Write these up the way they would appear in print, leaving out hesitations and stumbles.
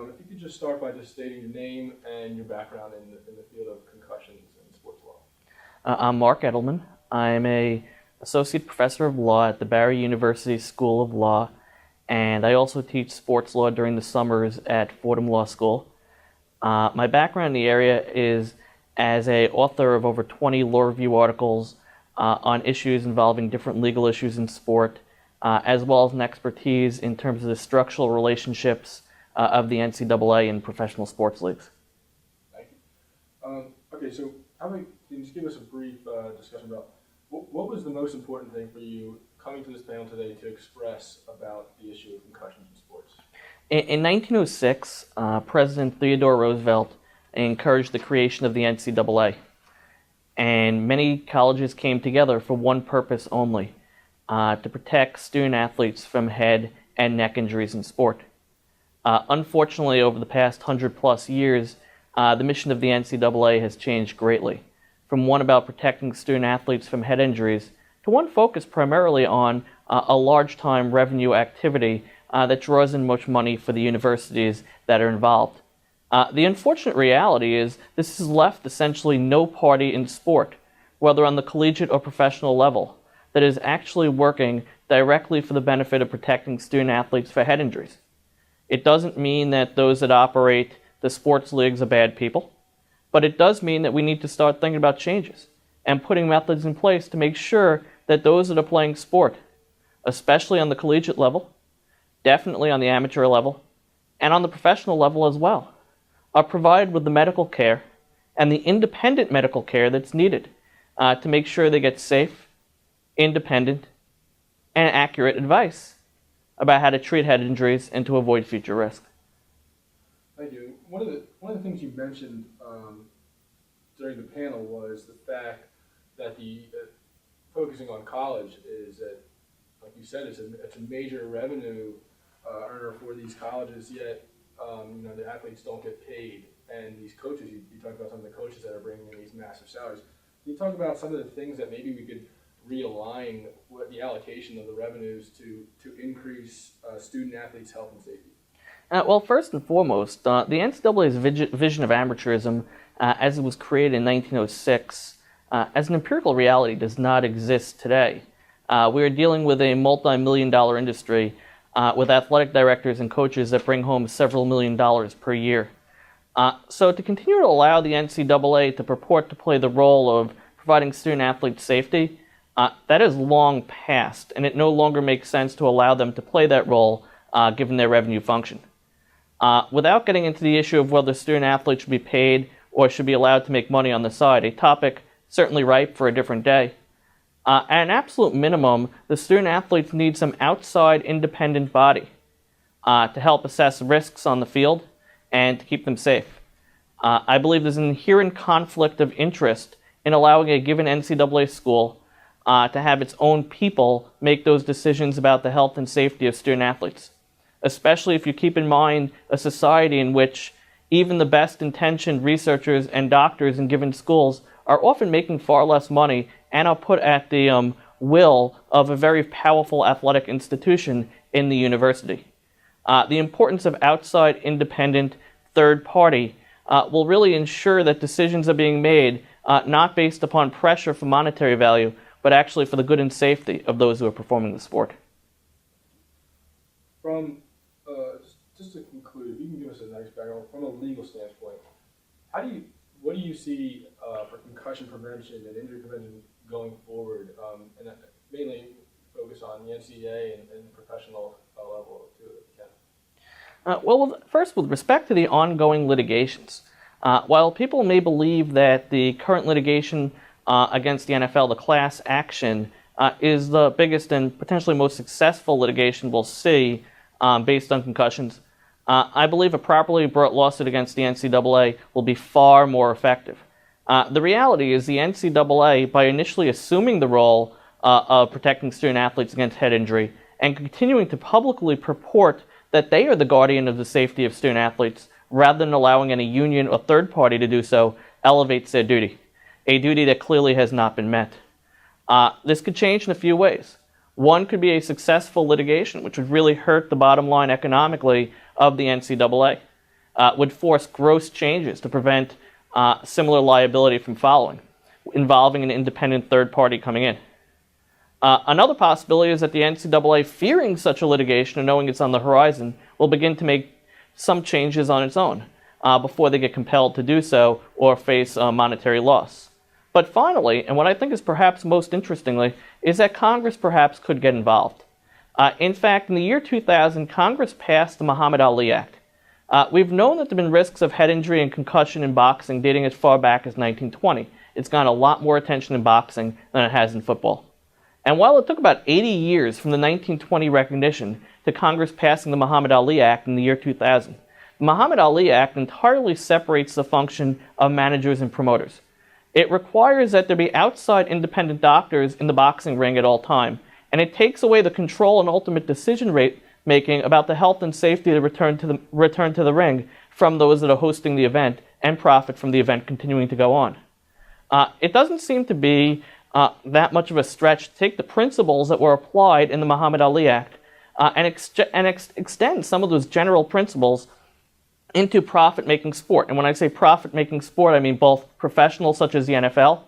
if you could just start by just stating your name and your background in the field of concussions and sports law. I'm Marc Edelman. I'm a associate professor of law at the Barry University School of Law, and I also teach sports law during the summers at Fordham Law School. My background in the area is as an author of over 20 law review articles on issues involving different legal issues in sport, as well as an expertise in terms of the structural relationships of the NCAA and professional sports leagues. Thank you. Okay, so how about can you just give us a brief discussion about what was the most important thing for you coming to this panel today to express about the issue of concussions in sports? In 1906, President Theodore Roosevelt encouraged the creation of the NCAA, and many colleges came together for one purpose only, to protect student athletes from head and neck injuries in sport. Unfortunately, over the past 100+ years, the mission of the NCAA has changed greatly, from one about protecting student athletes from head injuries to one focused primarily on a large-time revenue activity that draws in much money for the universities that are involved. The unfortunate reality is this has left essentially no party in sport, whether on the collegiate or professional level, that is actually working directly for the benefit of protecting student athletes for head injuries. It doesn't mean that those that operate the sports leagues are bad people, but it does mean that we need to start thinking about changes and putting methods in place to make sure that those that are playing sport, especially on the collegiate level, definitely on the amateur level, and on the professional level as well, are provided with the medical care and the independent medical care that's needed to make sure they get safe, independent, and accurate advice about how to treat head injuries and to avoid future risk. Thank you. One of the things you mentioned during the panel was the fact that focusing on college is that, like you said, it's a major revenue earner for these colleges. Yet, the athletes don't get paid, and these coaches. You talked about some of the coaches that are bringing in these massive salaries. Can you talk about some of the things that maybe we could realign the allocation of the revenues to increase student athletes' health and safety? Well, first and foremost, the NCAA's vision of amateurism, as it was created in 1906, as an empirical reality, does not exist today. We are dealing with a multi-million-dollar industry with athletic directors and coaches that bring home several $1 million per year. So to continue to allow the NCAA to purport to play the role of providing student athletes safety, that is long past, and it no longer makes sense to allow them to play that role given their revenue function. Without getting into the issue of whether student athletes should be paid or should be allowed to make money on the side, a topic certainly ripe for a different day, at an absolute minimum, the student athletes need some outside independent body to help assess risks on the field and to keep them safe. I believe there's an inherent conflict of interest in allowing a given NCAA school to have its own people make those decisions about the health and safety of student athletes, especially if you keep in mind a society in which even the best intentioned researchers and doctors in given schools are often making far less money and are put at the will of a very powerful athletic institution in the university. The importance of outside, independent, third party will really ensure that decisions are being made not based upon pressure for monetary value, but actually for the good and safety of those who are performing the sport. Just to conclude, if you can give us a nice background from a legal standpoint, what do you see for concussion prevention and injury prevention going forward, and mainly focus on the NCAA and professional level too, if you can? Well, first, with respect to the ongoing litigations, while people may believe that the current litigation against the NFL, the class action, is the biggest and potentially most successful litigation we'll see based on concussions, I believe a properly brought lawsuit against the NCAA will be far more effective. The reality is the NCAA, by initially assuming the role of protecting student athletes against head injury and continuing to publicly purport that they are the guardian of the safety of student athletes rather than allowing any union or third party to do so, elevates their duty, a duty that clearly has not been met. This could change in a few ways. One could be a successful litigation, which would really hurt the bottom line economically of the NCAA. would force gross changes to prevent similar liability from following, involving an independent third party coming in. Another possibility is that the NCAA, fearing such a litigation and knowing it's on the horizon, will begin to make some changes on its own before they get compelled to do so or face monetary loss. But finally, and what I think is perhaps most interestingly, is that Congress perhaps could get involved. In fact, in the year 2000, Congress passed the Muhammad Ali Act. We've known that there have been risks of head injury and concussion in boxing dating as far back as 1920. It's gotten a lot more attention in boxing than it has in football. And while it took about 80 years from the 1920 recognition to Congress passing the Muhammad Ali Act in the year 2000, the Muhammad Ali Act entirely separates the function of managers and promoters. It requires that there be outside independent doctors in the boxing ring at all time, and it takes away the control and ultimate decision making about the health and safety of the return to the ring from those that are hosting the event and profit from the event continuing to go on. It doesn't seem to be that much of a stretch to take the principles that were applied in the Muhammad Ali Act and extend some of those general principles into profit-making sport. And when I say profit-making sport, I mean both professional, such as the NFL,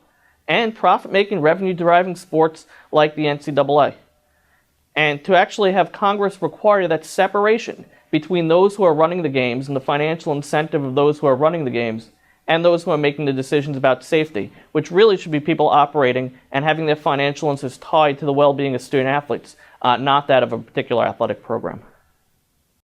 and profit-making, revenue-deriving sports like the NCAA. And to actually have Congress require that separation between those who are running the games and the financial incentive of those who are running the games and those who are making the decisions about safety, which really should be people operating and having their financial interests tied to the well-being of student athletes, not that of a particular athletic program.